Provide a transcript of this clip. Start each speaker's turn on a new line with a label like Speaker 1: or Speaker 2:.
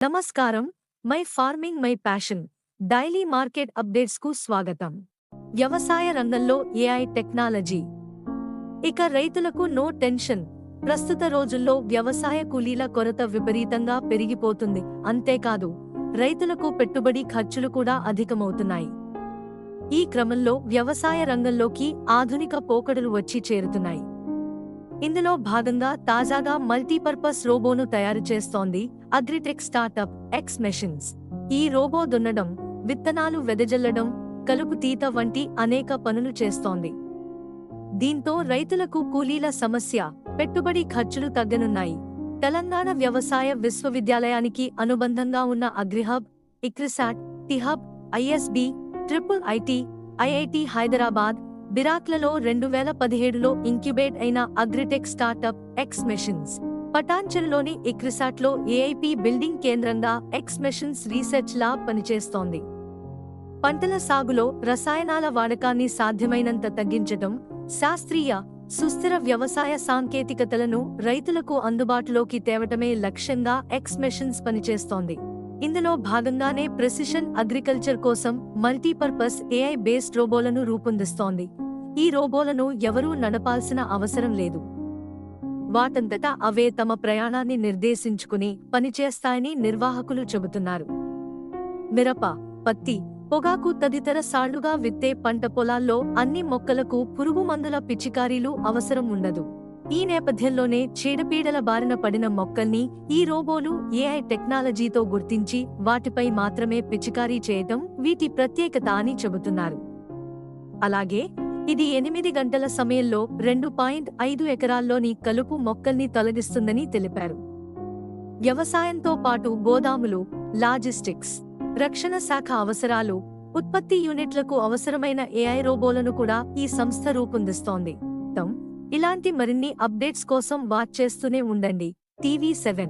Speaker 1: నమస్కారం. My farming my passion daily market updates కు స్వాగతం. వ్యవసాయ రంగంలో ఏఐ టెక్నాలజీ. ఇక రైతులకు నో టెన్షన్. ప్రస్తుత రోజుల్లో వ్యవసాయ కూలీల కొరత విపరీతంగా పెరిగిపోతుంది. అంతేకాదు, రైతులకు పెట్టుబడి ఖర్చులు కూడా అధికమవుతున్నాయి. ఈ క్రమంలో వ్యవసాయ రంగంలోకి ఆధునిక పోకడలు వచ్చి చేరుతున్నాయి. ఇందులో భాగంగా తాజాగా మల్టీపర్పస్ రోబోను తయారు చేస్తోంది అగ్రిటెక్ స్టార్టప్ ఎక్స్ మెషిన్స్. ఈ రోబో దున్నడం, విత్తనాలు వెదజల్లడం, కలుపు తీత వంటి అనేక పనులు చేస్తోంది. దీంతో రైతులకు కూలీల సమస్య, పెట్టుబడి ఖర్చులు తగ్గనున్నాయి. తెలంగాణ వ్యవసాయ విశ్వవిద్యాలయానికి అనుబంధంగా ఉన్న agrihub, ICRISAT, T Hub, ISB, IIIT, IIT Hyderabad, బిరాక్లలో 2017లో ఇంక్యుబేట్ అయిన అగ్రిటెక్ స్టార్టప్ ఎక్స్ మెషిన్స్, పటాన్చెరులోని ఇక్రిసాట్లో ఏఐపి బిల్డింగ్ కేంద్రంగా ఎక్స్ మెషిన్స్ రీసెర్చ్ ల్యాబ్ పనిచేస్తోంది. పంటల సాగులో రసాయనాల వాడకాన్ని సాధ్యమైనంత తగ్గించటం, శాస్త్రీయ, సుస్థిర వ్యవసాయ సాంకేతికతలను రైతులకు అందుబాటులోకి తేవటమే లక్ష్యంగా ఎక్స్ మెషిన్స్ పనిచేస్తోంది. ఇందులో భాగంగానే ప్రెసిషన్ అగ్రికల్చర్ కోసం మల్టీపర్పస్ ఏఐ బేస్డ్ రోబోలను రూపొందిస్తోంది. ఈ రోబోలను ఎవరూ నడపాల్సిన అవసరం లేదు. వాటంతటా అవే తమ ప్రయాణాన్ని నిర్దేశించుకుని పనిచేస్తాయని నిర్వాహకులు చెబుతున్నారు. మిరప, పత్తి, పొగాకు తదితర సాళ్లుగా విత్తే పంట పొలాల్లో అన్ని మొక్కలకు పురుగు మందుల పిచికారీలు అవసరం ఉండదు. ఈ నేపథ్యంలోనే చీడపీడల బారిన పడిన మొక్కల్ని ఈ రోబోలు ఏఐ టెక్నాలజీతో గుర్తించి వాటిపై మాత్రమే పిచికారీ చేయటం వీటి ప్రత్యేకత అని చెబుతున్నారు. అలాగే ఇది 8 గంటల సమయంలో 2.5 ఎకరాల్లోని కలుపు మొక్కల్ని తొలగిస్తుందని తెలిపారు. వ్యవసాయంతో పాటు గోదాములు, లాజిస్టిక్స్, రక్షణ శాఖ అవసరాలు, ఉత్పత్తి యూనిట్లకు అవసరమైన ఏఐ రోబోలను కూడా ఈ సంస్థ రూపొందిస్తోంది. ఇలాంటి మరిన్ని అప్డేట్స్ కోసం వాచ్ చేస్తూనే ఉండండి టీవీ7.